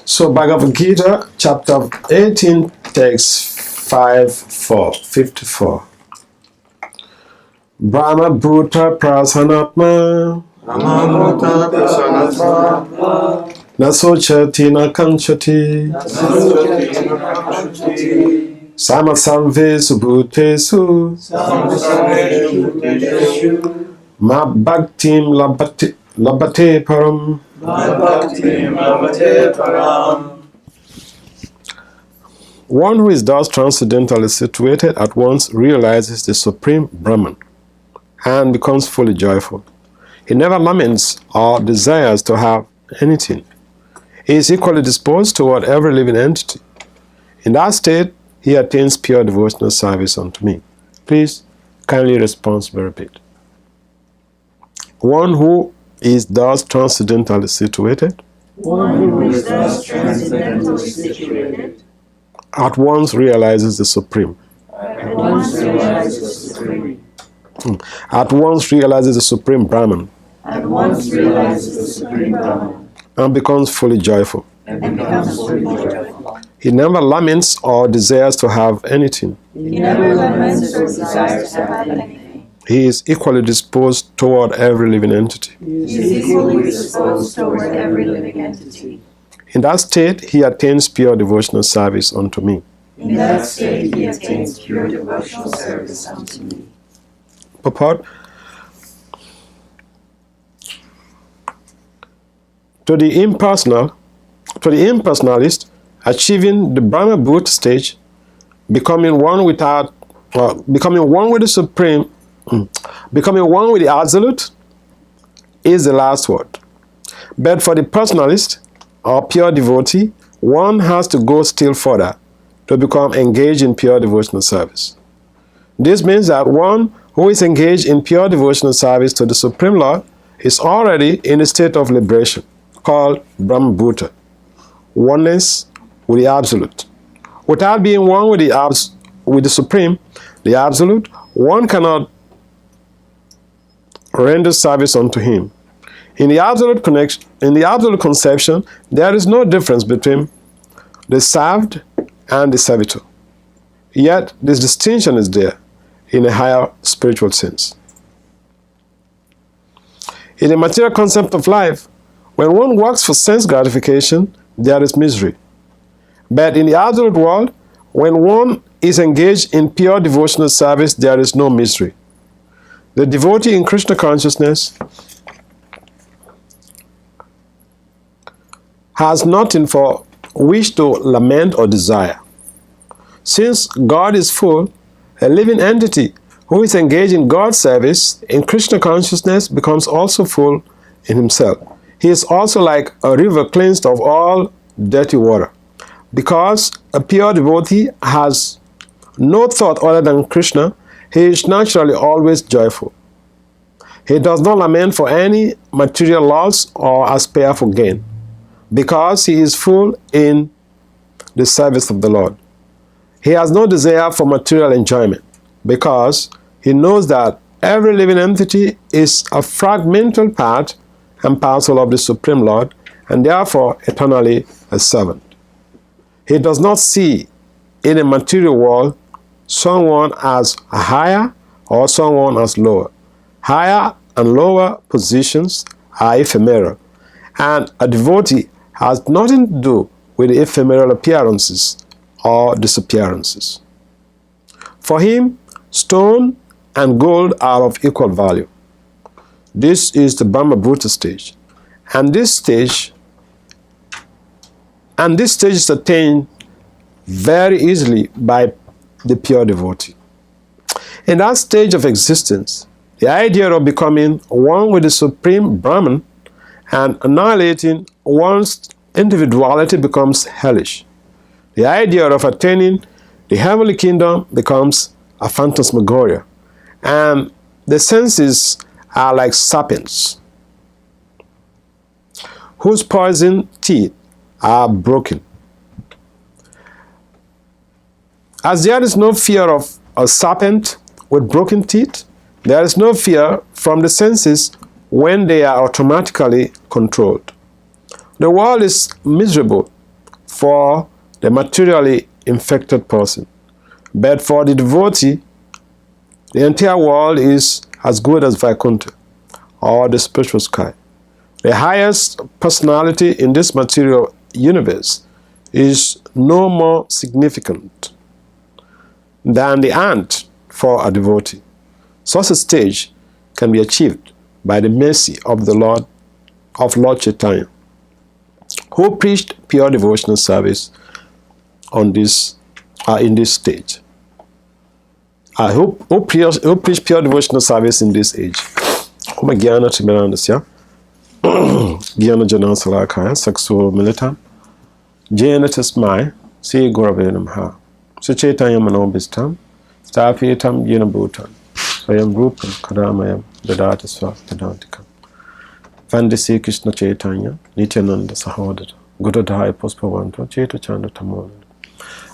So Bhagavad-gita, chapter 18, text 54. Brahma Bhuta Prasanatma Nasochati na kanchati Samasarvesu bhutesu Ma bhaktim labate param. One who is thus transcendentally situated at once realizes the Supreme Brahman and becomes fully joyful. He never laments or desires to have anything. He is equally disposed toward every living entity. In that state, he attains pure devotional service unto me. Please kindly responsibly repeat. One who is thus transcendentally situated, at once realizes the Supreme. At once realizes the Supreme Brahman. And becomes fully joyful. He never laments or desires to have anything. He is equally disposed toward every living entity. In that state, he attains pure devotional service unto me. Purport. To the impersonalist, achieving the Brahma Bhuta stage, becoming one with the Supreme, becoming one with the Absolute, is the last word. But for the personalist or pure devotee, one has to go still further to become engaged in pure devotional service. This means that one who is engaged in pure devotional service to the Supreme Lord is already in a state of liberation, called Brahma Bhuta, oneness with the Absolute. Without being one with the Supreme, the Absolute, one cannot render service unto him. In the absolute conception, there is no difference between the served and the servitor. Yet, this distinction is there in a higher spiritual sense. In the material concept of life, when one works for sense gratification, there is misery. But in the absolute world, when one is engaged in pure devotional service, there is no misery. The devotee in Krishna consciousness has nothing for which to lament or desire. Since God is full, a living entity who is engaged in God's service in Krishna consciousness becomes also full in himself. He is also like a river cleansed of all dirty water. Because a pure devotee has no thought other than Krishna, he is naturally always joyful. He does not lament for any material loss or aspire for gain, because he is full in the service of the Lord. He has no desire for material enjoyment, because he knows that every living entity is a fragmental part and parcel of the Supreme Lord, and therefore eternally a servant. He does not see in a material world someone as higher or someone as lower. Higher and lower positions are ephemeral, and a devotee has nothing to do with the ephemeral appearances or disappearances. For him, stone and gold are of equal value. This is the Brahma Bhuta stage, and this stage is attained very easily by the pure devotee. In that stage of existence, the idea of becoming one with the Supreme Brahman and annihilating one's individuality becomes hellish. The idea of attaining the heavenly kingdom becomes a phantasmagoria, and the senses are like serpents whose poison teeth are broken. As there is no fear of a serpent with broken teeth, there is no fear from the senses when they are automatically controlled. The world is miserable for the materially infected person. But for the devotee, the entire world is as good as Vaikuntha, or the spiritual sky. The highest personality in this material universe is no more significant than the ant for a devotee. Such a stage can be achieved by the mercy of the Lord Chaitanya, who preached pure devotional service on this in this stage. Who preached pure devotional service in this age. Kuma Gyana Timirandasya, Gyana Jana Salakaya, Saksu Militam, Jana Tasmai, Si Goravenam Ha, Suchaitanya Manobistam, Stafitam Yinabutan, Swayam Rupam, Kadamayam, Dadatasva, Vedantikam. Vandisi Krishna Chaitanya, Nityananda Sahodata, Gurudhaya Puspavanto, Chaita Chanda Tamona.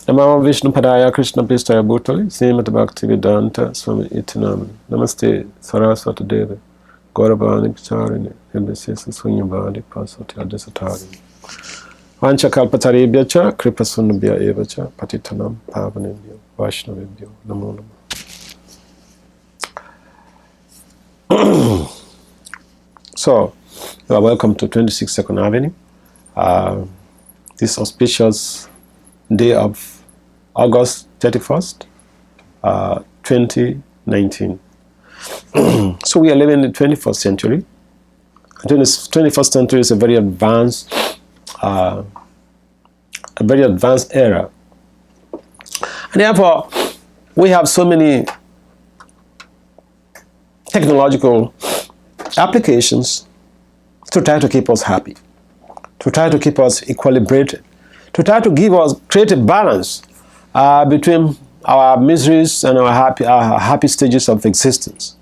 Namama Vishnu Padaya Krishna Pistaya Bhutali, Srimati Bhakti Vedanta Swami Itinam. Namaste Saraswati Devi, Gaurabani Picharini, Hindisisa Sunyabadi Pasati Adisatari. Vancha Kalpataribhyacha, Kripasunabhya Evacha, Patitanam Pavanibhyo, Vaishnavibhyo, Namo Namo. So, you are welcome to 26 Second Avenue. This auspicious day of August 31st, 2019. So we are living in the 21st century. The 21st century is a very advanced era. And therefore, we have so many technological applications to try to keep us happy, to try to keep us equilibrated, to try to create a balance between our miseries and our happy stages of existence.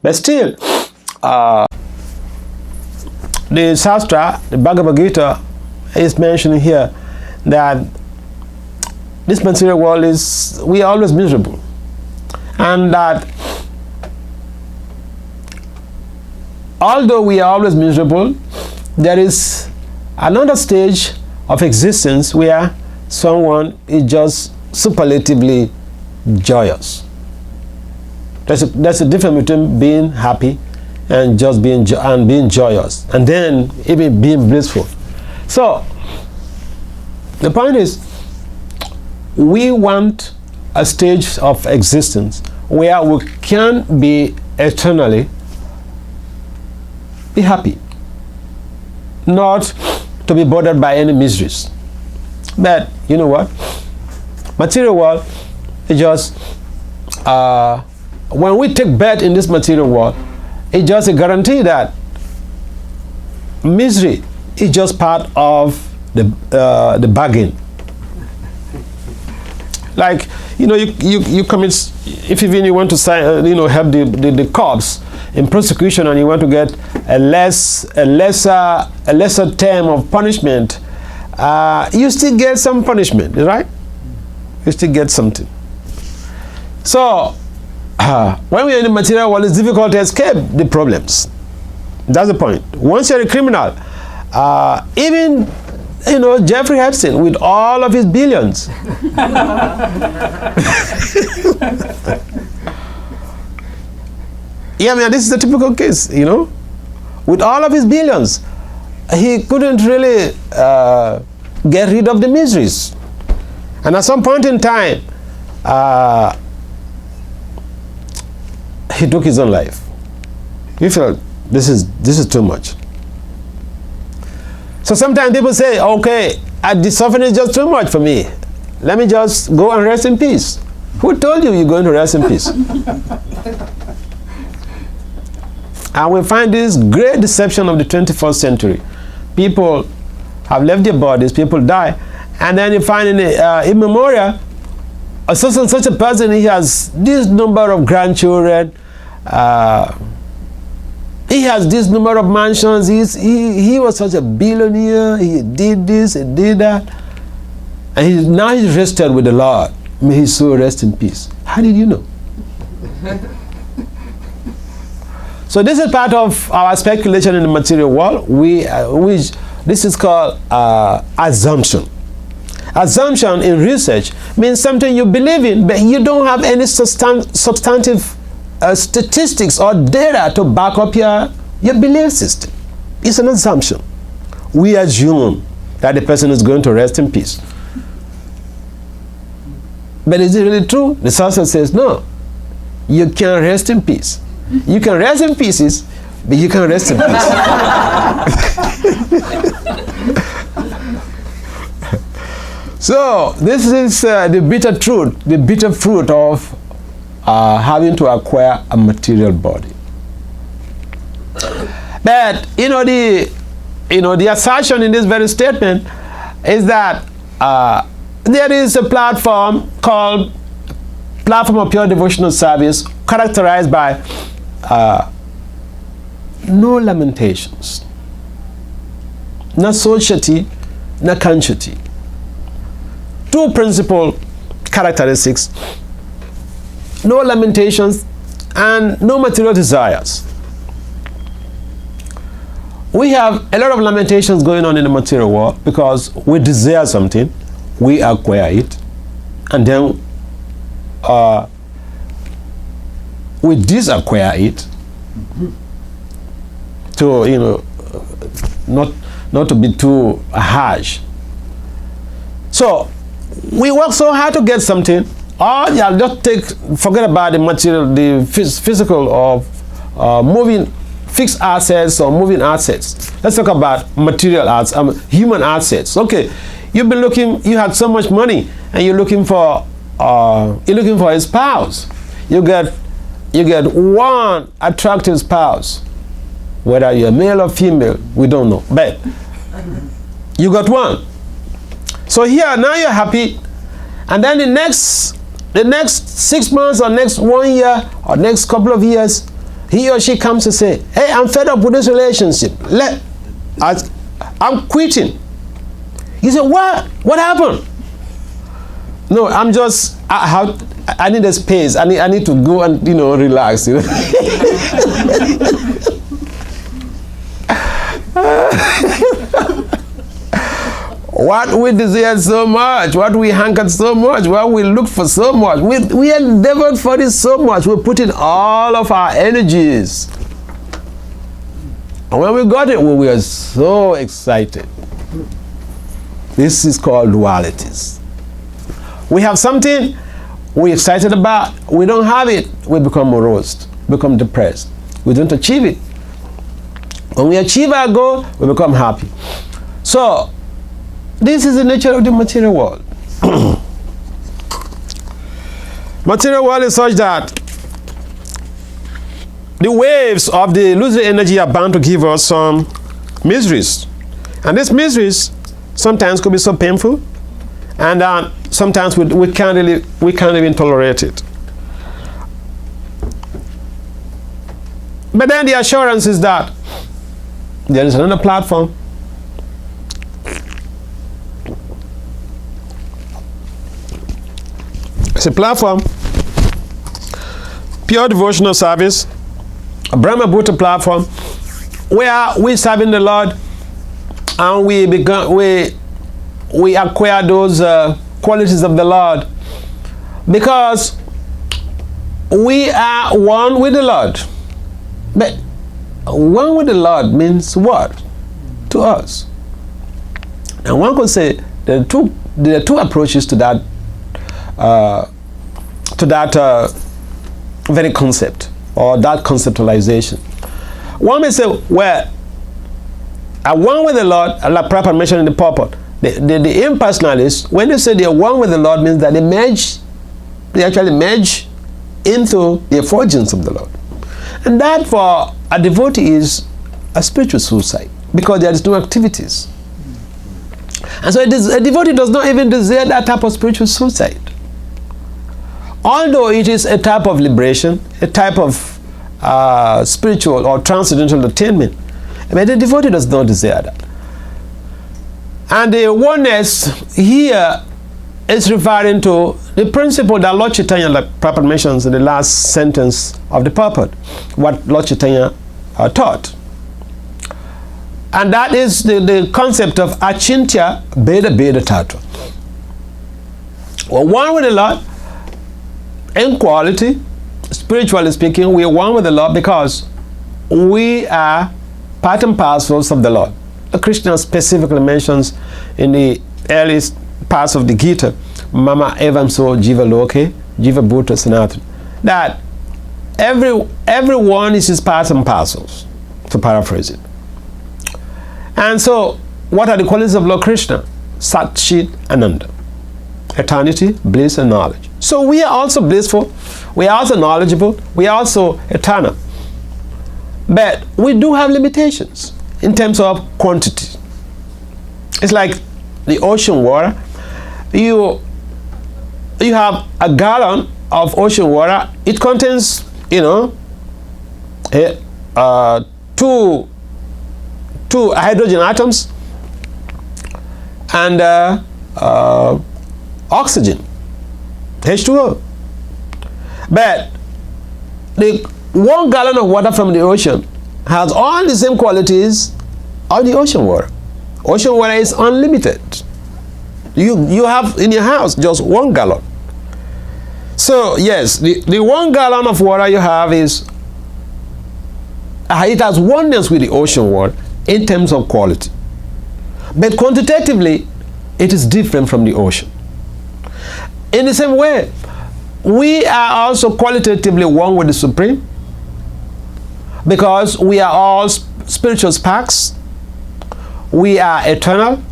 But still, the Shastra, the Bhagavad-gita, is mentioning here that this material world we are always miserable, and that although we are always miserable, there is another stage of existence where someone is just superlatively joyous. There's a difference between being happy and just being joyous, and then even being blissful. So the point is, we want a stage of existence where we can be eternally be happy, not to be bothered by any miseries. But you know what? Material world is just when we take birth in this material world, it's just a guarantee that misery is just part of the bargain. Like, you know, you commit, if even you want to sign, help the cops in prosecution, and you want to get a lesser term of punishment, you still get some punishment, right? You still get something. So when we're in the material world, it's difficult to escape the problems. That's the point. Once you're a criminal, even Jeffrey Epstein with all of his billions. Yeah, man, this is a typical case, With all of his billions, he couldn't really get rid of the miseries. And at some point in time, he took his own life. He felt this is too much. So sometimes people say, okay, the suffering is just too much for me. Let me just go and rest in peace. Who told you you're going to rest in peace? And we find this great deception of the 21st century. People have left their bodies, people die, and then you find in memorial, such and such a person, he has this number of grandchildren, he has this number of mansions, he was such a billionaire, he did this, he did that, and now he's rested with the Lord. May his soul rest in peace. How did you know? So this is part of our speculation in the material world. This is called assumption. Assumption in research means something you believe in, but you don't have any substantive statistics or data to back up your belief system. It's an assumption. We assume that the person is going to rest in peace. But is it really true? The source says no. You can't rest in peace. You can rest in pieces, but you can't rest in peace. So this is the bitter truth, the bitter fruit of having to acquire a material body. But the assertion in this very statement is that there is a platform called Platform of Pure Devotional Service, characterized by no lamentations, no society, no consciety. Two principal characteristics: no lamentations and no material desires. We have a lot of lamentations going on in the material world because we desire something, we acquire it, and then we disacquire it to, not to be too harsh. So we work so hard to get something, or just forget about the material, the physical or moving fixed assets or moving assets. Let's talk about material assets, human assets. Okay, you've been looking, you had so much money, and you're looking for a spouse. You get one attractive spouse, whether you're male or female, we don't know, but you got one. So here now you're happy, and then the next 6 months or next 1 year or next couple of years, he or she comes to say, hey, I'm fed up with this relationship. I'm quitting. You say, what? What happened? No, I'm just, I need a space. I need to go and, relax. What we desire so much, what we hankered so much, what we look for so much, we endeavored for this so much, we put in all of our energies. And when we got it, we were so excited. This is called dualities. We have something we're excited about, we don't have it, we become morose, become depressed. We don't achieve it. When we achieve our goal, we become happy. So, this is the nature of the material world. Material world is such that the waves of the illusory energy are bound to give us some miseries. And these miseries sometimes could be so painful, and sometimes we can't even tolerate it. But then the assurance is that there is another platform. It's a platform, Pure Devotional Service, a Brahma Bhuta platform, where we serving the Lord and we acquire those qualities of the Lord because we are one with the Lord. But one with the Lord means what to us? And one could say there are two approaches to that very concept or that conceptualization. One may say, well, I one with the Lord, like Prabhupada mentioned in the purport, the impersonalists, when they say they are one with the Lord, means that they actually merge into the effulgence of the Lord. And that for a devotee is a spiritual suicide because there is no activities. And so a devotee does not even desire that type of spiritual suicide. Although it is a type of liberation, a type of spiritual or transcendental attainment, but the devotee does not desire that. And the oneness here is referring to the principle that Lord Chaitanya, like Prabhupada mentions in the last sentence of the purport, what Lord Chaitanya taught. And that is the concept of achintya beda beda tattva. We're one with the Lord in quality, spiritually speaking. We are one with the Lord because we are part and parcels of the Lord. The Krishna specifically mentions in the earliest parts of the Gita, Mama Evam So Jiva Loke, Jiva Bhuta Sanatana, that everyone is his part and parcels, to paraphrase it. And so, what are the qualities of Lord Krishna? Sat, Chit, Ananda. Eternity, bliss, and knowledge. So we are also blissful, we are also knowledgeable, we are also eternal. But we do have limitations in terms of quantity. It's like the ocean water. You have a gallon of ocean water. It contains, two hydrogen atoms and oxygen, H2O. But the 1 gallon of water from the ocean has all the same qualities of the ocean water. Ocean water is unlimited. You have in your house just 1 gallon. So yes, the 1 gallon of water you have is, it has oneness with the ocean water in terms of quality. But quantitatively, it is different from the ocean. In the same way, we are also qualitatively one with the Supreme, because we are all spiritual sparks. We are eternal.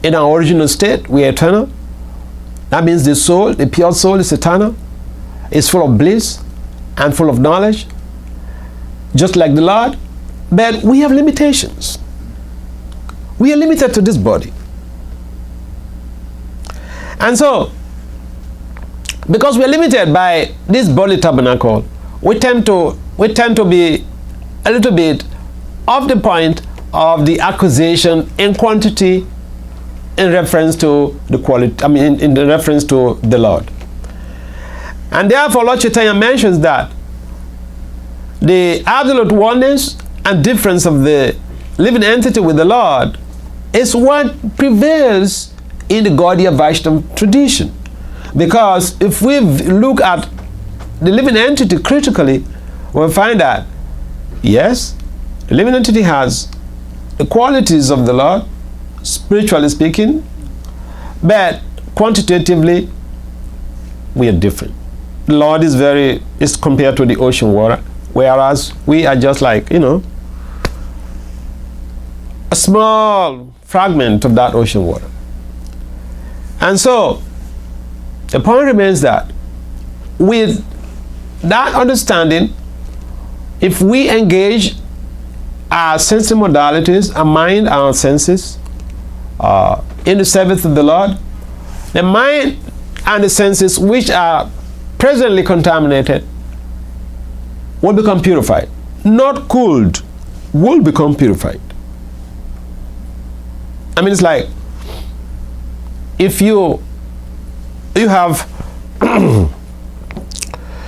In our original state, we are eternal. That means the soul, the pure soul, is eternal. It's full of bliss and full of knowledge, just like the Lord. But we have limitations. We are limited to this body. And so, because we are limited by this body tabernacle, we tend to be a little bit off the point of the acquisition in quantity in reference to the quality, in the reference to the Lord. And therefore, Lord Chaitanya mentions that the absolute oneness and difference of the living entity with the Lord is what prevails in the Gaudiya Vaishnava tradition. Because if we look at the living entity critically, we'll find that, yes, the living entity has the qualities of the Lord, spiritually speaking, but quantitatively, we are different. The Lord is compared to the ocean water, whereas we are just like, a small fragment of that ocean water. And so, the point remains that with that understanding, if we engage our sensory modalities, our mind, our senses, in the service of the Lord, the mind and the senses which are presently contaminated will become purified. Not cooled, will become purified. It's like, if you have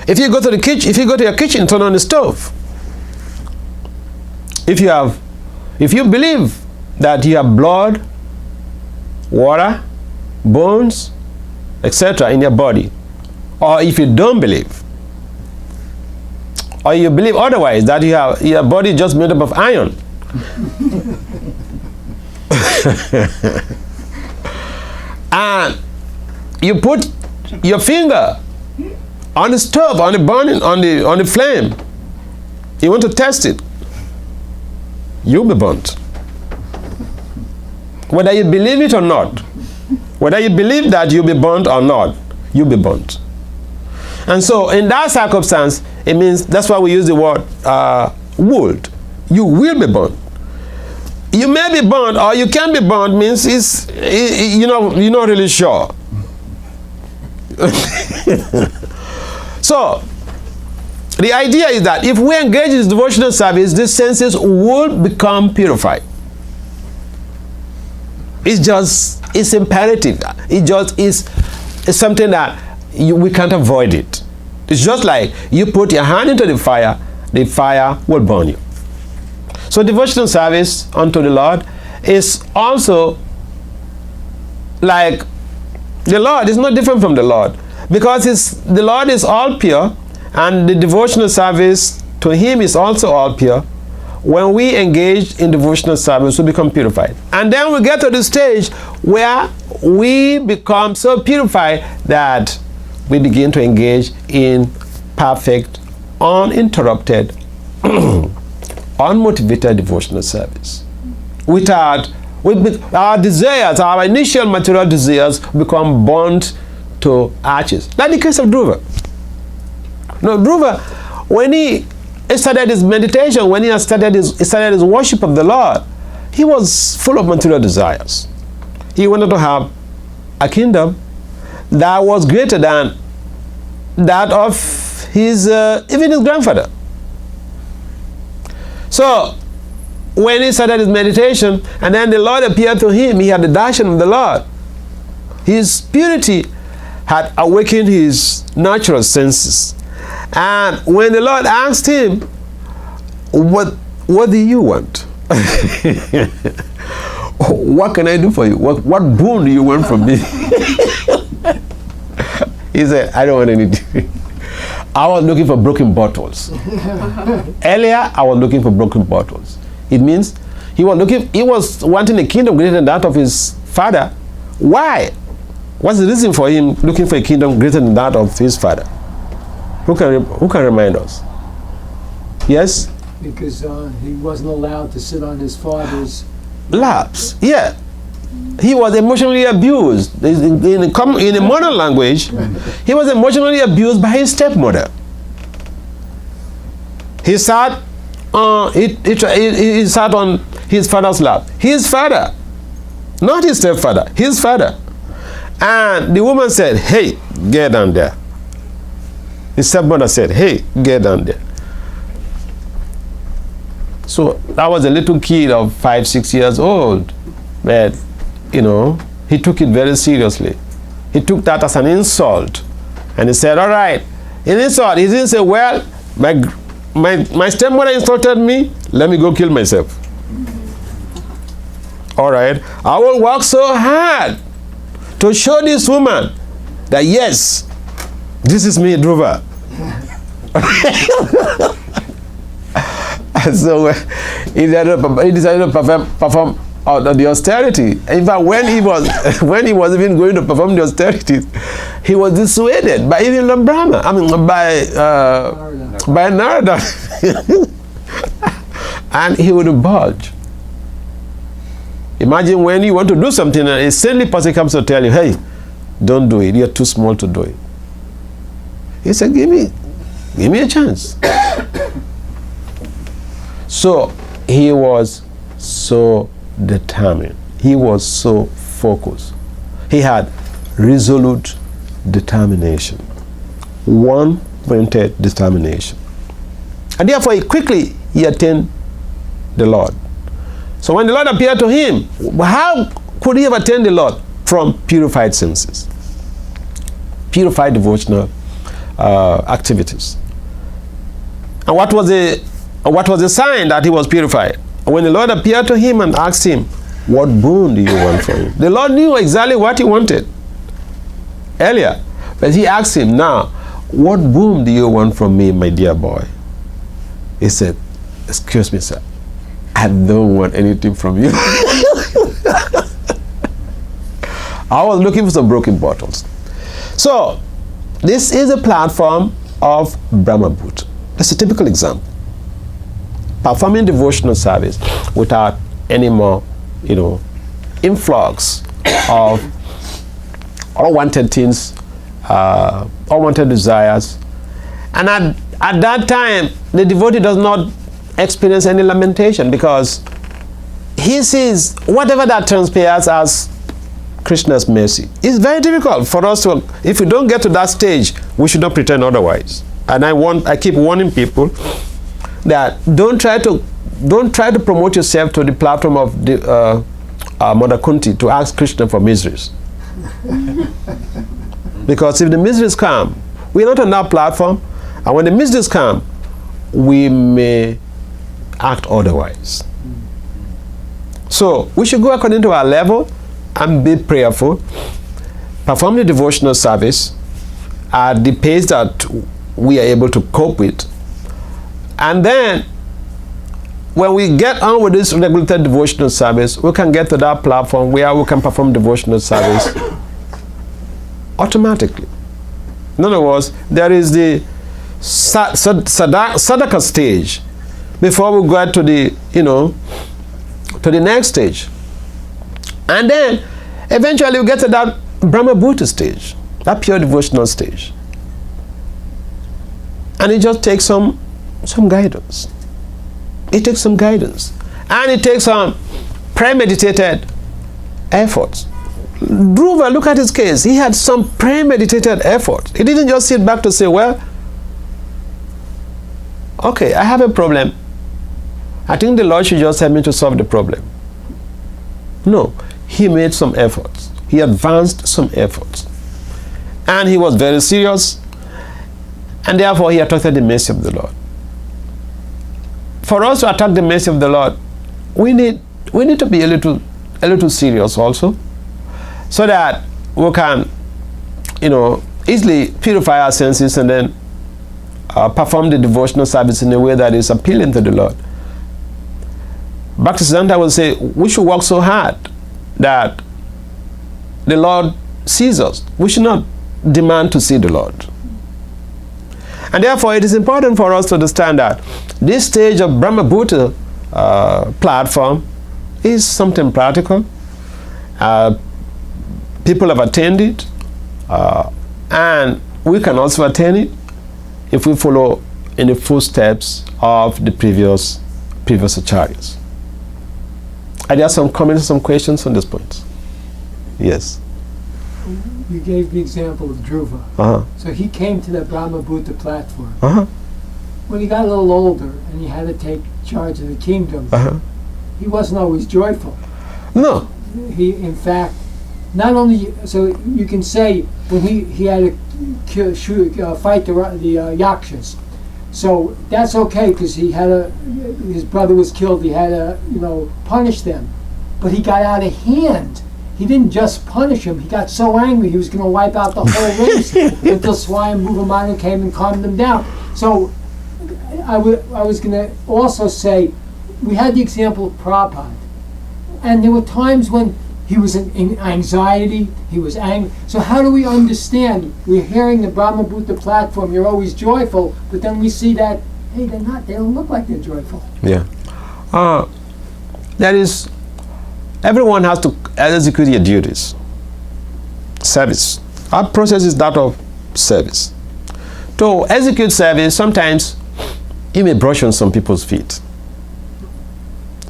if you go to your kitchen, turn on the stove. If you believe that you have blood, water, bones, etc. in your body, or if you don't believe, or you believe otherwise, that your body just made up of iron, and you put your finger on the stove, on the burning, on the flame, you want to test it, you'll be burnt. Whether you believe it or not, whether you believe that you'll be burnt or not, you'll be burnt. And so in that circumstance, it means, that's why we use the word would. You will be burnt. You may be burnt or you can be burnt means you're not really sure. So the idea is that if we engage in this devotional service, these senses will become purified. It's imperative. It just is something that we can't avoid it. It's just like you put your hand into the fire will burn you. So devotional service unto the Lord is also like The Lord is not different from the Lord, because the Lord is all pure, and the devotional service to Him is also all pure. When we engage in devotional service, we become purified. And then we get to the stage where we become so purified that we begin to engage in perfect, uninterrupted, unmotivated devotional service. Our desires, our initial material desires, become burnt to ashes. Like the case of Dhruva. No, Dhruva, when he started his meditation, when he started his worship of the Lord, he was full of material desires. He wanted to have a kingdom that was greater than that of even his grandfather. So when he started his meditation, and then the Lord appeared to him, he had the darshan of the Lord. His purity had awakened his natural senses. And when the Lord asked him, what do you want? What can I do for you? What boon do you want from me? He said, I don't want anything. I was looking for broken bottles. Earlier, I was looking for broken bottles. It means he was wanting a kingdom greater than that of his father. Why? What's the reason for him looking for a kingdom greater than that of his father? Who can remind us? Yes? Because he wasn't allowed to sit on his father's laps. Yeah. He was emotionally abused. In a modern language, he was emotionally abused by his stepmother. He sat on his father's lap. His father, not his stepfather, his father. And the woman said, hey, get down there. His stepmother said, hey, get down there. So that was a little kid of 5-6 years old. But, he took it very seriously. He took that as an insult. And he said, all right, an insult. He didn't say, well, my stepmother insulted me, let me go kill myself. All right, I will work so hard to show this woman that yes, this is me, Dhruva. So he decided to perform the austerity. In fact, when he was even going to perform the austerity, he was dissuaded by even Lord Brahma. By Narada. And he would budge. Imagine when you want to do something and a saintly person comes to tell you, hey, don't do it, you're too small to do it. He said, give me a chance. So he was so determined. He was so focused. He had resolute determination. One-pointed determination. And therefore, he attained the Lord. So when the Lord appeared to him, how could he have attained the Lord? From purified senses. Purified devotional activities. And what was the sign that he was purified? When the Lord appeared to him and asked him, what boon do you want from him? The Lord knew exactly what he wanted earlier. But he asked him, now, what boon do you want from me, my dear boy? He said, excuse me, sir, I don't want anything from you. I was looking for some broken bottles. So, this is a platform of Brahma Bhut. That's a typical example. Performing devotional service without any more, influx of unwanted things, unwanted desires. And at that time, the devotee does not experience any lamentation because he sees whatever that transpires as Krishna's mercy. It's very difficult for us to, if we don't get to that stage, we should not pretend otherwise. And I keep warning people that don't try to promote yourself to the platform of the Mother Kunti to ask Krishna for miseries. Because if the miseries come, we're not on that platform, and when the miseries come, we may act otherwise. So we should go according to our level and be prayerful. perform the devotional service at the pace that we are able to cope with. And then, when we get on with this regulated devotional service, we can get to that platform where we can perform devotional service automatically. In other words, there is the sadhaka stage before we get to the, to the next stage. And then, eventually we get to that Brahma Bhuta stage, that pure devotional stage. And it just takes some guidance. It takes some guidance. And it takes some premeditated efforts. Dhruva, look at his case. He had some premeditated effort. He didn't just sit back to say, well, okay, I have a problem. I think the Lord should just help me to solve the problem. No, he made some efforts. He advanced some efforts. And he was very serious. And therefore, he attracted the mercy of the Lord. For us to attract the mercy of the Lord, we need to be a little serious also, so that we can, easily purify our senses and then perform the devotional service in a way that is appealing to the Lord. Bhaktisiddhanta will say we should work so hard that the Lord sees us. We should not demand to see the Lord. And therefore, it is important for us to understand that this stage of Brahma Bhuta platform is something practical. People have attained it, and we can also attain it if we follow in the footsteps of the previous acharyas. Are there some comments, some questions on this point? Yes. You gave the example of Dhruva. Uh-huh. So he came to the Brahma Bhuta platform. Uh-huh. When he got a little older and he had to take charge of the kingdom, he wasn't always joyful. No. He, in fact, not only, so you can say when he had to fight the Yakshas, so that's okay because his brother was killed. He had to punish them, but he got out of hand. He didn't just punish him. He got so angry he was going to wipe out the whole race until Swayambhuva came and calmed them down. So I was going to also say we had the example of Prabhupada, and there were times when he was in anxiety, he was angry. So how do we understand? We're hearing the Brahma Bhuta platform, you're always joyful, but then we see that, hey, they're not, they don't look like they're joyful. Yeah. That is, everyone has to execute your duties. Service. Our process is that of service. To execute service, sometimes you may brush on some people's feet.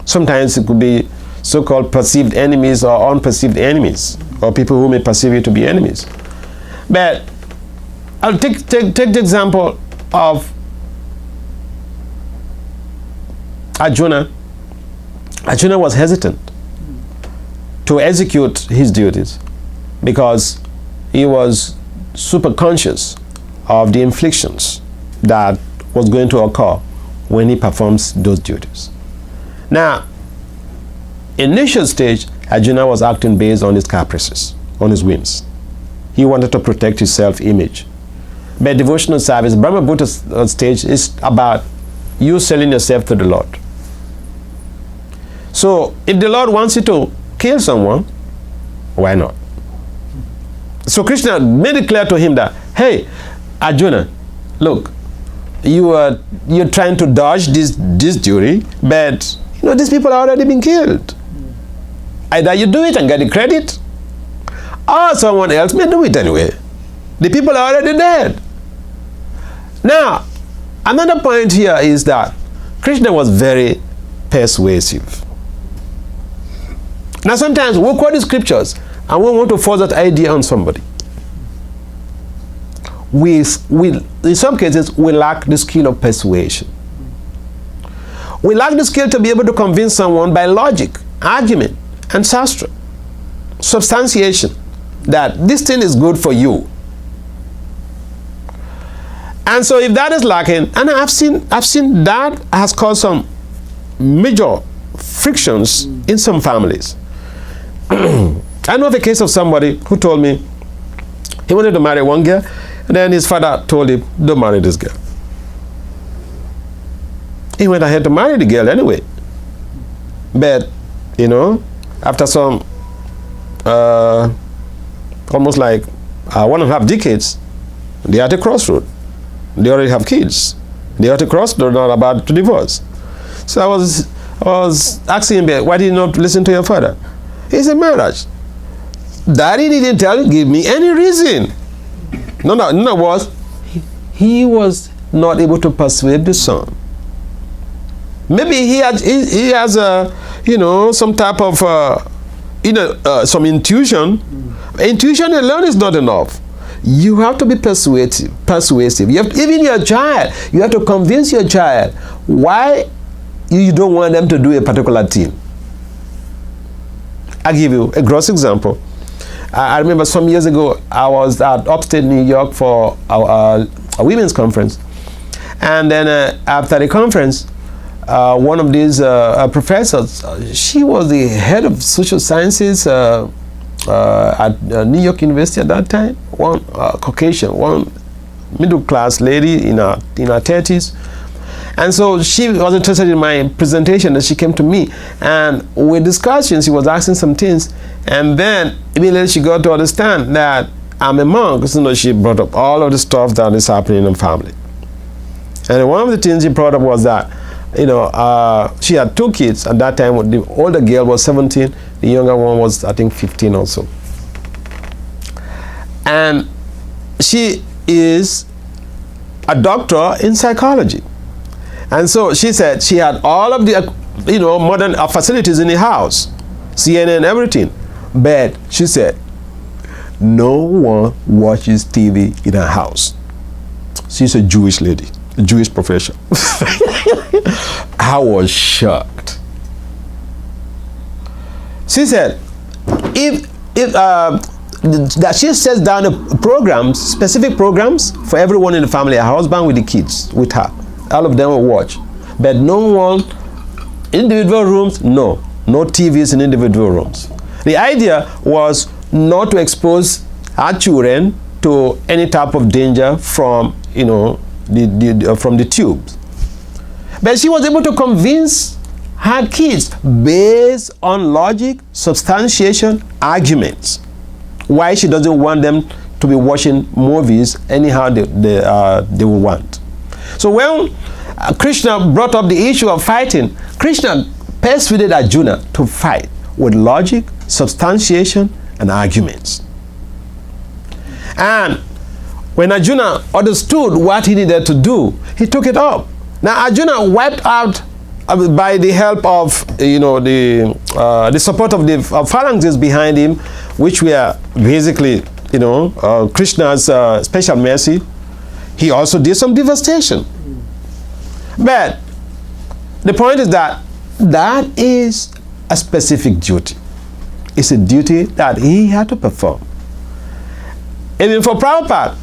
Sometimes it could be so-called perceived enemies or unperceived enemies, or people who may perceive you to be enemies. But I'll take the example of Arjuna. Arjuna was hesitant to execute his duties because he was super conscious of the inflictions that was going to occur when he performs those duties. Now, initial stage, Arjuna was acting based on his caprices, on his whims. He wanted to protect his self-image. But devotional service, Brahma Bhuta stage, is about you selling yourself to the Lord. So, if the Lord wants you to kill someone, why not? So Krishna made it clear to him that, hey, Arjuna, look, you're trying to dodge this duty, but these people have already been killed. Either you do it and get the credit, or someone else may do it anyway. The people are already dead. Now, another point here is that Krishna was very persuasive. Now, sometimes we quote the scriptures and we want to force that idea on somebody. We, in some cases, we lack the skill of persuasion. We lack the skill to be able to convince someone by logic, argument, and shastra, substantiation, that this thing is good for you. And so if that is lacking, and I've seen that has caused some major frictions in some families. I know of a case of somebody who told me He wanted to marry one girl, and then his father told him, don't marry this girl. He went ahead to marry the girl anyway. But, you know, after some, almost like 1.5 decades, they are at a crossroad. They already have kids. They are at a crossroad, not about to divorce. So I was asking him, why did you not listen to your father? He said, marriage. Daddy didn't give me any reason. No, was he was not able to persuade the son. Maybe he has a, you know, some type of some intuition. Intuition alone is not enough. You have to be persuasive. You have, even your child, you have to convince your child why you don't want them to do a particular thing. I'll give you a gross example. I remember some years ago, I was at upstate New York for a women's conference. And then after the conference, one of these professors, she was the head of social sciences at New York University at that time. One Caucasian, one middle-class lady in her 30s. And so she was interested in my presentation, and she came to me. And with discussions, she was asking some things. And then immediately she got to understand that I'm a monk. So, you know, she brought up all of the stuff that is happening in the family. And one of the things she brought up was that, you know, she had 2 kids at that time. The older girl was 17. The younger one was, I think, 15 or so. And she is a doctor in psychology. And so she said she had all of the, you know, modern facilities in the house, CNN, everything. But she said, no one watches TV in her house. She's a Jewish lady, a Jewish profession. I was shocked. She said, if that she sets down a programs, specific programs for everyone in the family, her husband with the kids, with her. All of them will watch. But no one, individual rooms, no TVs in individual rooms. The idea was not to expose our children to any type of danger from, you know, from the tubes. But she was able to convince her kids based on logic, substantiation, arguments, why she doesn't want them to be watching movies anyhow they will want. So when Krishna brought up the issue of fighting, Krishna persuaded Arjuna to fight with logic, substantiation, and arguments. And when Arjuna understood what he needed to do, he took it up. Now Arjuna wiped out, by the help of, you know, the support of the phalanxes behind him, which were basically, you know, Krishna's special mercy. He also did some devastation. But the point is that that is a specific duty. It's a duty that he had to perform. Even for Prabhupada,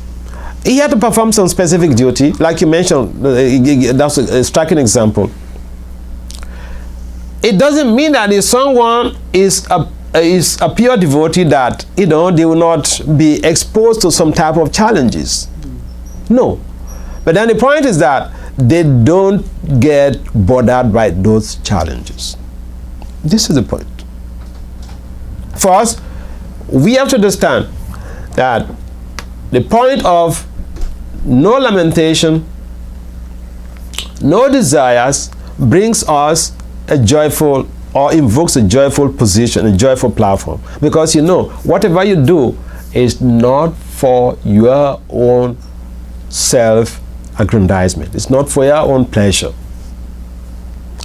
he had to perform some specific duty, like you mentioned. That's a striking example. It doesn't mean that if someone is a pure devotee that, you know, they will not be exposed to some type of challenges. No. But then the point is that they don't get bothered by those challenges. This is the point. First, we have to understand that the point of no lamentation, no desires brings us a joyful, or invokes a joyful position, a joyful platform. Because you know, whatever you do is not for your own self-aggrandizement. It's not for your own pleasure.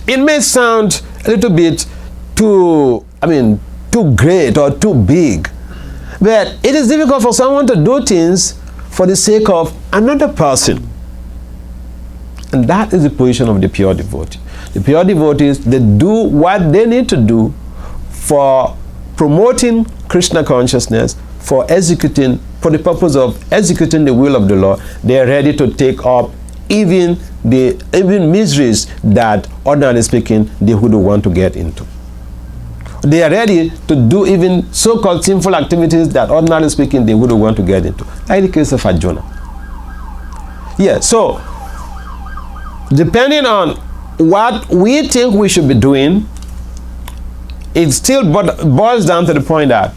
It may sound a little bit too great or too big. But it is difficult for someone to do things for the sake of another person. And that is the position of the pure devotee. The pure devotees, they do what they need to do for promoting Krishna consciousness, for the purpose of executing the will of the Lord. They are ready to take up even miseries that, ordinarily speaking, they would want to get into. they are ready to do even so-called sinful activities that ordinarily speaking they wouldn't want to get into. Like the case of Jonah. Yeah, so depending on what we think we should be doing, it still boils down to the point that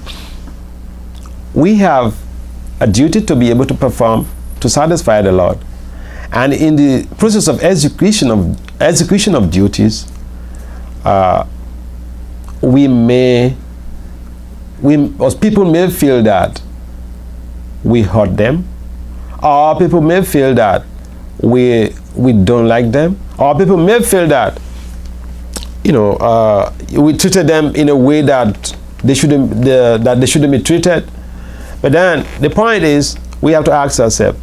we have a duty to be able to perform to satisfy the Lord. And in the process of execution of duties, people may feel that we hurt them, or people may feel that we don't like them, or people may feel that we treated them in a way that they shouldn't be treated. But then the point is, we have to ask ourselves,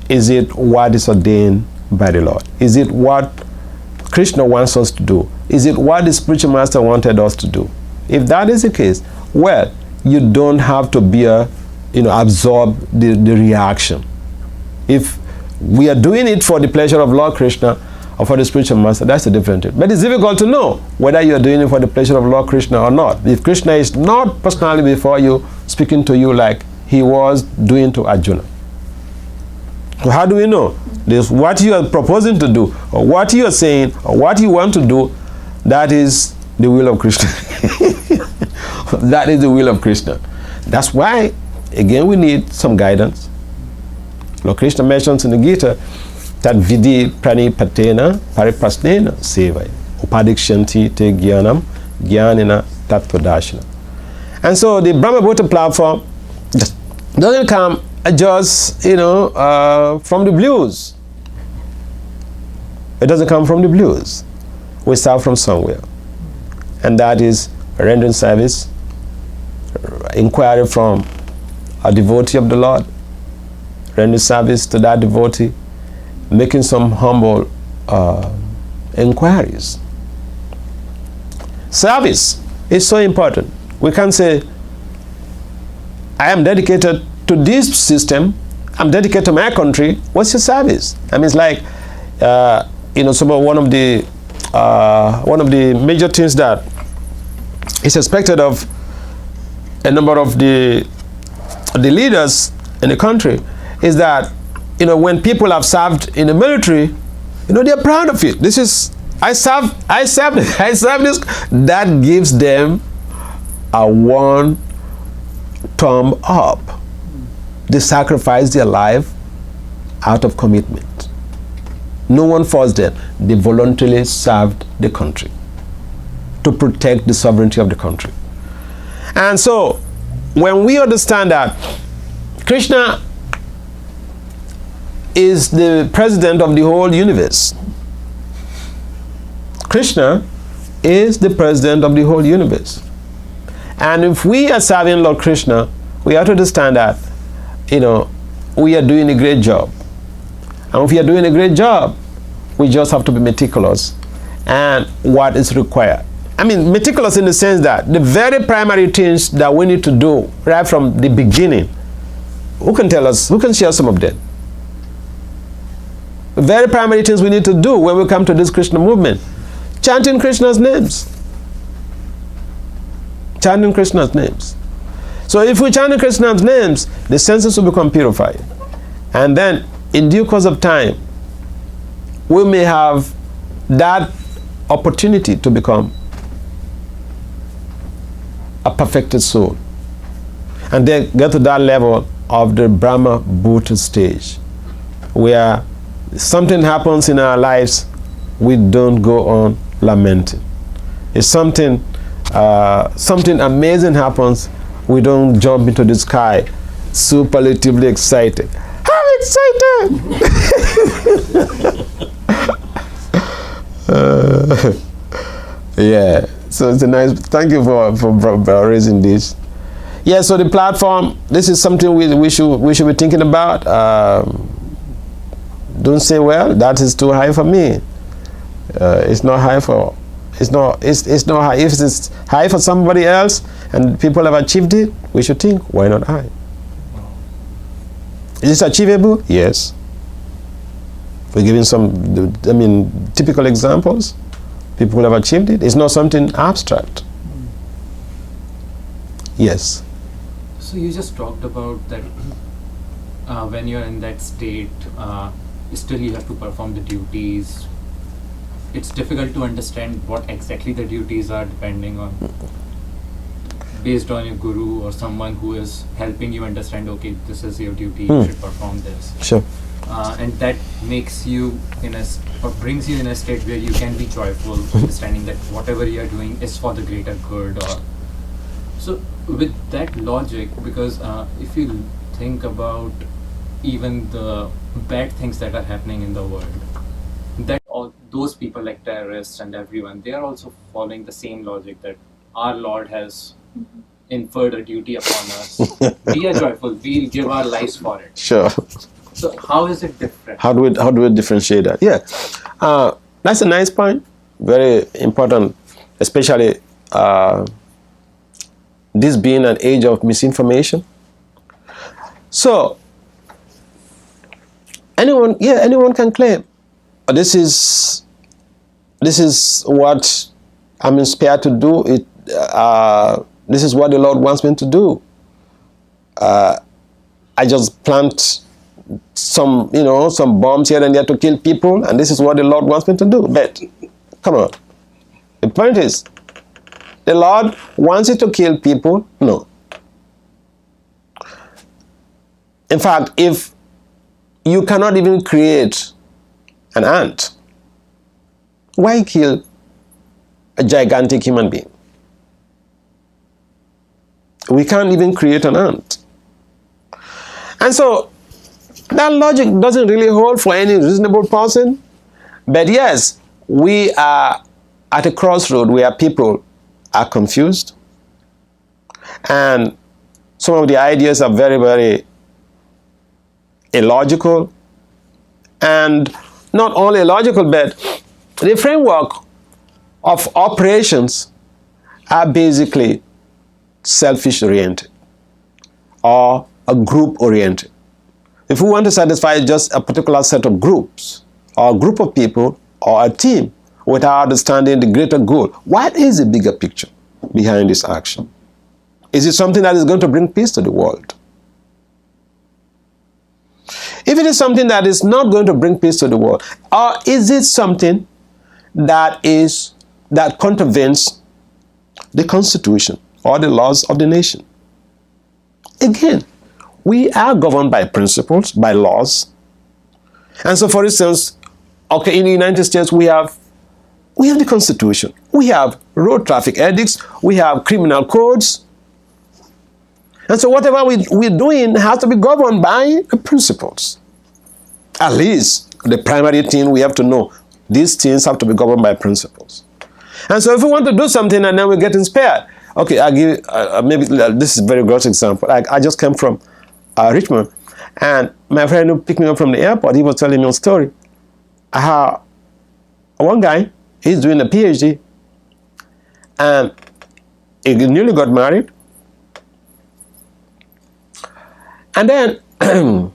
is it what is ordained by the Lord? Is it what Krishna wants us to do? Is it what the spiritual master wanted us to do? If that is the case, well, you don't have to absorb the reaction. If we are doing it for the pleasure of Lord Krishna or for the spiritual master, that's a different thing. But it's difficult to know whether you are doing it for the pleasure of Lord Krishna or not. If Krishna is not personally before you, speaking to you like he was doing to Arjuna. So how do we know? This, what you are proposing to do, or what you are saying, or what you want to do, that is the will of Krishna. That is the will of Krishna. That's why, again, we need some guidance. Lord Krishna mentions in the Gita that vidi pranipatena pariprasnena sevaya upadikshanti te jnanam jnanena tattvadashina. And so the Brahma-Bhutta platform doesn't come just from the blues. It doesn't come from the blues. We start from somewhere, and that is rendering service, inquiry from a devotee of the Lord, rendering service to that devotee, making some humble inquiries. Service is so important. We can't say, I am dedicated to this system, I'm dedicated to my country. What's your service? I mean, it's like one of the major things that is expected of a number of the leaders in the country is that when people have served in the military, they're proud of it. This is I serve this. That gives them a one thumb up. They sacrifice their life out of commitment. No one forced them. They voluntarily served the country to protect the sovereignty of the country. And so, when we understand that Krishna is the president of the whole universe, Krishna is the president of the whole universe. And if we are serving Lord Krishna, we have to understand that we are doing a great job. And if we are doing a great job, we just have to be meticulous and what is required. I mean, meticulous in the sense that the very primary things that we need to do right from the beginning, who can tell us, who can share some of them? The very primary things we need to do when we come to this Krishna movement, chanting Krishna's names. Chanting Krishna's names. So if we chant Krishna's names, the senses will become purified. And then, in due course of time, we may have that opportunity to become a perfected soul. And then get to that level of the Brahma-Bhutta stage, where something happens in our lives, we don't go on lamenting. If something amazing happens, we don't jump into the sky superlatively excited. I'm excited! Yeah, so it's a nice, thank you for raising this. Yeah, so the platform, this is something we should be thinking about. Don't say, well, that is too high for me. It's not high for, it's not high. If it's high for somebody else and people have achieved it, we should think, why not I? Is this achievable? Yes. We're giving some, typical examples. People have achieved it. It's not something abstract. Yes. So you just talked about that when you're in that state, still you have to perform the duties. It's difficult to understand what exactly the duties are depending on, based on your guru or someone who is helping you understand, okay, this is your duty, you should perform this. Sure. And that makes you or brings you in a state where you can be joyful, understanding that whatever you are doing is for the greater good. Or so with that logic, because if you think about even the bad things that are happening in the world, that all those people like terrorists and everyone, they are also following the same logic that our Lord has inferred a duty upon us. We are joyful, we'll give our lives for it. Sure. So how is it different? How do we differentiate that? Yeah, that's a nice point. Very important, especially this being an age of misinformation. So anyone can claim, this is what I'm inspired to do. This is what the Lord wants me to do. I just plant some bombs here and there to kill people, and this is what the Lord wants me to do. But come on, the point is, the Lord wants you to kill people? No. In fact, if you cannot even create an ant, why kill a gigantic human being? We can't even create an ant. And so that logic doesn't really hold for any reasonable person. But yes, we are at a crossroad where people are confused. And some of the ideas are very, very illogical. And not only illogical, but the framework of operations are basically selfish-oriented or a group-oriented. If we want to satisfy just a particular set of groups or a group of people or a team without understanding the greater goal, what is the bigger picture behind this action? Is it something that is going to bring peace to the world? If it is something that is not going to bring peace to the world, or is it something that contravenes the Constitution or the laws of the nation? Again, we are governed by principles, by laws. And so, for instance, okay, in the United States, we have the Constitution. We have road traffic edicts. We have criminal codes. And so whatever we're doing has to be governed by the principles. At least the primary thing we have to know, these things have to be governed by principles. And so if we want to do something and then we get inspired, okay, I'll give maybe this is a very gross example. I just came from Richmond, and my friend who picked me up from the airport, he was telling me a story. One guy, he's doing a PhD, and he newly got married. And then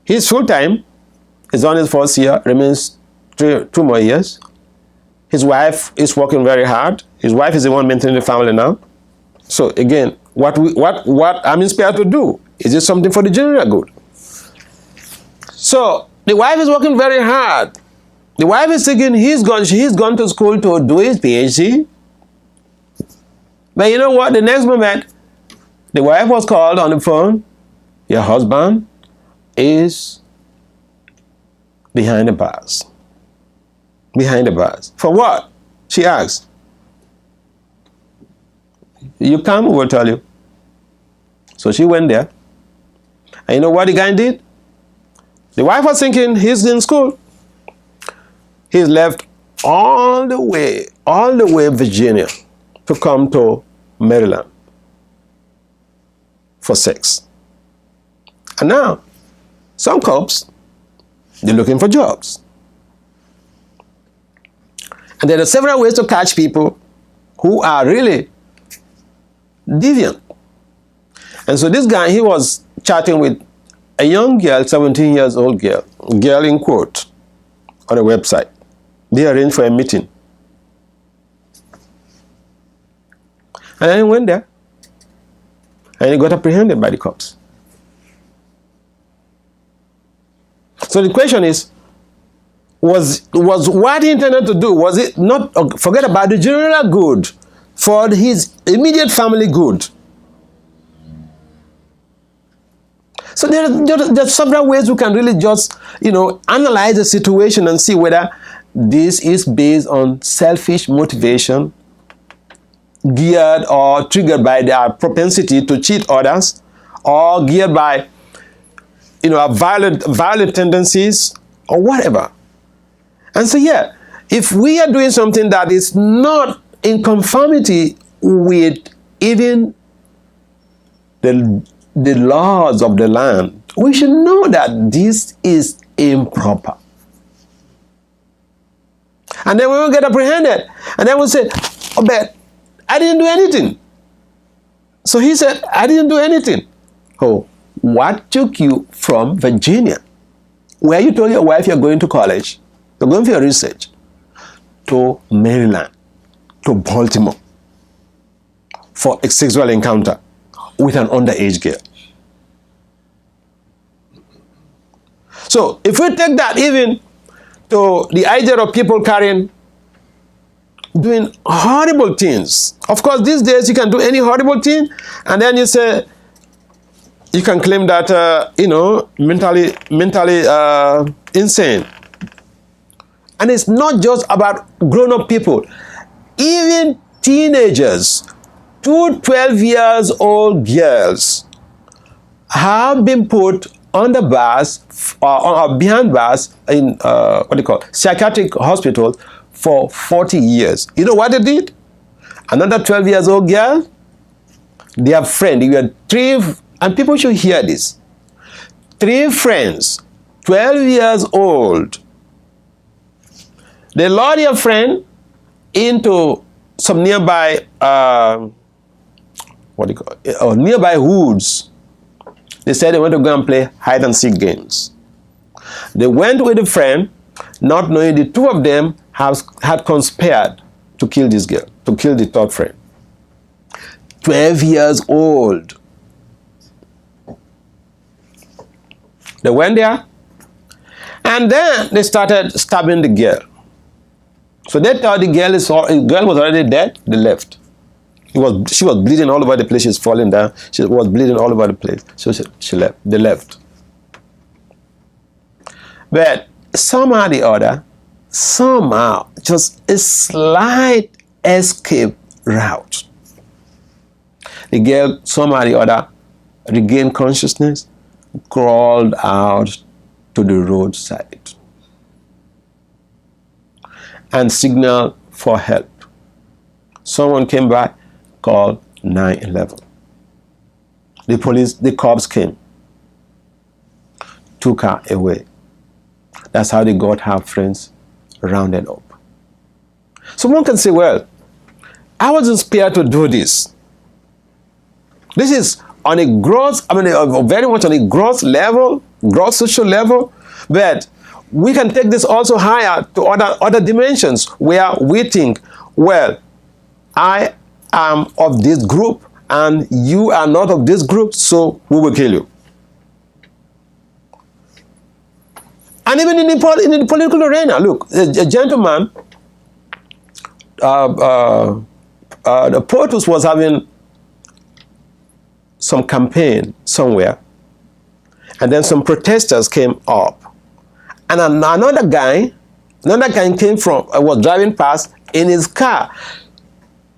he's full-time, he's on his first year, remains 2 more years. His wife is working very hard. His wife is the one maintaining the family now. So again, what I'm inspired to do, is it something for the general good? So the wife is working very hard. The wife is thinking he's gone to school to do his PhD. But you know what? The next moment, the wife was called on the phone. Your husband is behind the bars. Behind the bars. For what? She asked. You come, we'll tell you. So she went there. And you know what the guy did? The wife was thinking he's in school. He's left all the way Virginia to come to Maryland for sex. And now, some cops, they're looking for jobs. And there are several ways to catch people who are really deviant. And so this guy, he was chatting with a young girl, 17 years old girl in quote, on a website. They arranged for a meeting. And then he went there. And he got apprehended by the cops. So the question is, was what he intended to do, was it not, forget about the general good, for his immediate family good? So there are several ways we can really just, analyze the situation and see whether this is based on selfish motivation, geared or triggered by their propensity to cheat others, or geared by, violent tendencies, or whatever. And so, if we are doing something that is not in conformity with even the laws of the land, we should know that this is improper. And then we will get apprehended. And then we'll say, oh, but I didn't do anything. So he said, I didn't do anything. Oh, what took you from Virginia, where you told your wife you're going to college, you're going for your research, to Maryland, to Baltimore, for a sexual encounter with an underage girl? So if we take that even to the idea of people doing horrible things. Of course, these days you can do any horrible thing, and then you say, you can claim that, mentally insane. And it's not just about grown-up people. Even teenagers, 2 12-year-old girls have been put on the bars or behind bars in psychiatric hospitals for 40 years. You know what they did? Another 12-year-old girl, their friend, you had 3, and people should hear this. 3 friends, 12 years old, they lured their friend into some nearby, nearby hoods. They said they went to go and play hide and seek games. They went with a friend, not knowing the 2 of them had conspired to kill this girl, to kill the 3rd friend. 12 years old. They went there, and then they started stabbing the girl. So they thought the girl was already dead. They left. She was bleeding all over the place. She's falling down. She was bleeding all over the place. So she left. They left. But somehow or the other, just a slight escape route, the girl somehow or the other regained consciousness, crawled out to the roadside, and signaled for help. Someone came by, called 911. The cops came, took her away. That's how they got her friends rounded up. Someone can say, well, I was inspired to do this. This is on a gross, very much on a gross level, gross social level, but we can take this also higher to other dimensions where we think, well, I am of this group and you are not of this group, so we will kill you. And even in the political arena, look, a gentleman, the POTUS was having some campaign somewhere, and then some protesters came up, and another guy was driving past in his car.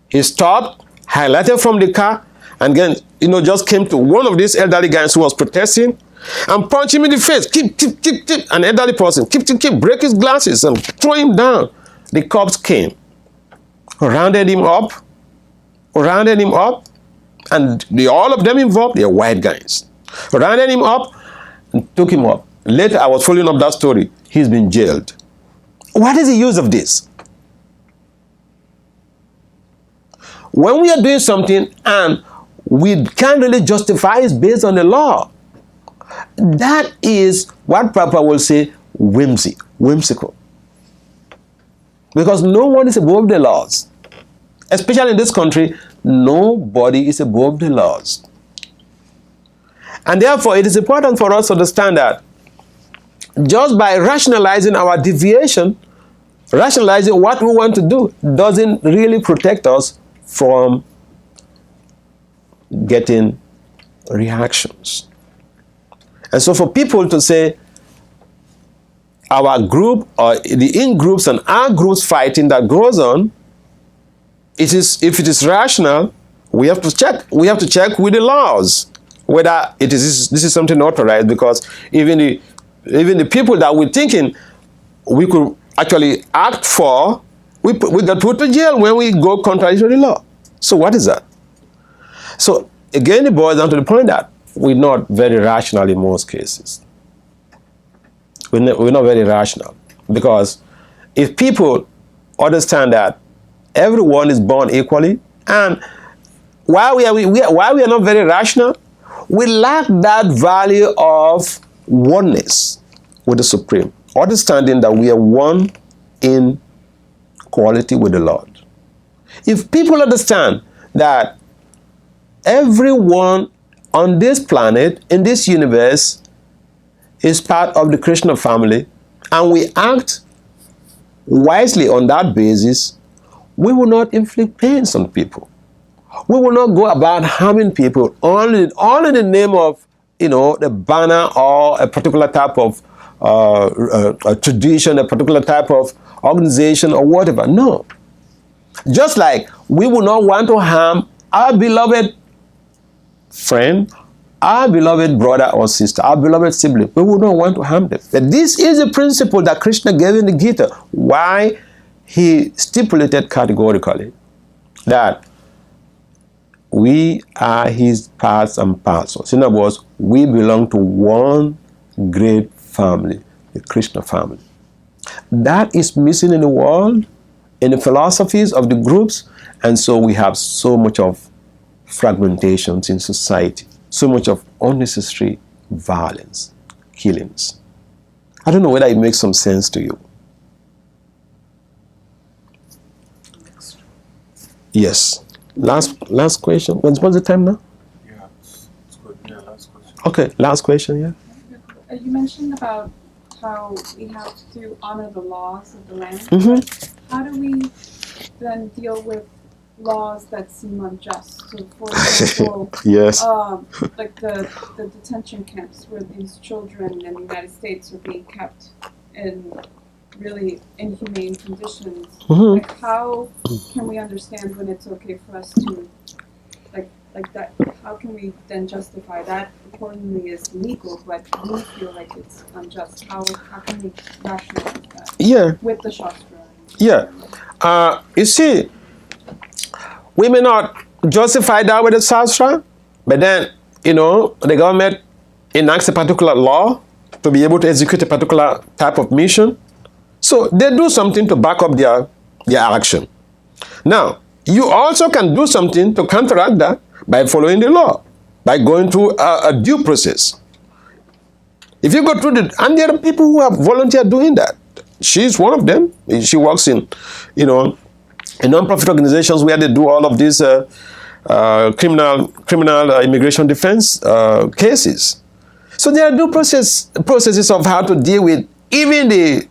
He stopped, highlighted from the car, and then just came to one of these elderly guys who was protesting and punched him in the face. Keep, an elderly person, keep, break his glasses and throw him down. The cops came, rounded him up, and all of them involved, they are white guys. Rounded him up and took him up. Later, I was following up that story. He's been jailed. What is the use of this? When we are doing something and we can't really justify it based on the law, that is what Papa will say whimsical. Because no one is above the laws. Especially in this country, nobody is above the laws. And therefore, it is important for us to understand that just by rationalizing our deviation, rationalizing what we want to do, doesn't really protect us from getting reactions. And so for people to say our group or the in-groups and out-groups fighting that goes on, if it is rational, we have to check. We have to check with the laws whether this is something authorized, because even the people that we're thinking we could actually act for, we got put to jail when we go contrary to the law. So what is that? So again, it boils down to the point that we're not very rational in most cases. We're not very rational, because if people understand that everyone is born equally, and while we are not very rational, we lack that value of oneness with the Supreme, understanding that we are one in quality with the Lord. If people understand that everyone on this planet, in this universe, is part of the Krishna family, and we act wisely on that basis, we will not inflict pains on people. We will not go about harming people all in the name of, the banner or a particular type of a tradition, a particular type of organization or whatever. No. Just like we will not want to harm our beloved friend, our beloved brother or sister, our beloved sibling. We would not want to harm them. But this is a principle that Krishna gave in the Gita. Why he stipulated categorically that we are his parts and parcels. In other words, we belong to one great family, the Krishna family. That is missing in the world, in the philosophies of the groups, and so we have so much of fragmentations in society, so much of unnecessary violence, killings. I don't know whether it makes some sense to you. Yes. Last question. What's the time now? Yeah, it's good. Yeah, last question. Okay, last question, yeah. You mentioned about how we have to honor the laws of the land. Mm-hmm. How do we then deal with laws that seem unjust? So, for example, Yes. like the detention camps where these children in the United States are being kept in really inhumane conditions. Mm-hmm. Like, how can we understand when it's okay for us to, like that? How can we then justify that accordingly as legal, but we feel like it's unjust? How can we rationalize that? Yeah. With the Shastra. Yeah. You see, we may not justify that with the Shastra, but then, the government enacts a particular law to be able to execute a particular type of mission. So they do something to back up their action. Now, you also can do something to counteract that by following the law, by going through a due process. If you go through and there are people who have volunteered doing that. She's one of them. She works in non-profit organizations where they do all of these criminal immigration defense cases. So there are due processes of how to deal with even the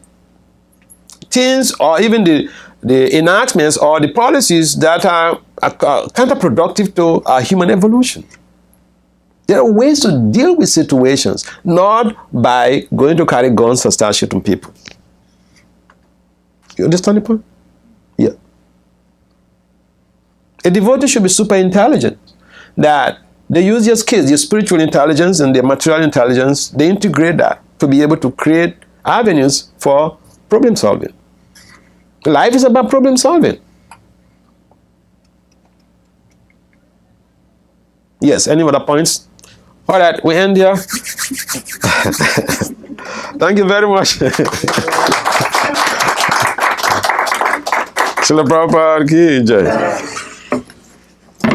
things or even the enactments or the policies that are counterproductive to human evolution. There are ways to deal with situations, not by going to carry guns or start shooting people. You understand the point? Yeah. A devotee should be super intelligent, that they use their skills, their spiritual intelligence and their material intelligence, they integrate that to be able to create avenues for problem solving. Life is about problem solving. Yes, any other points? All right, we end here. Thank you very much. Srila Prabhupada ki jai.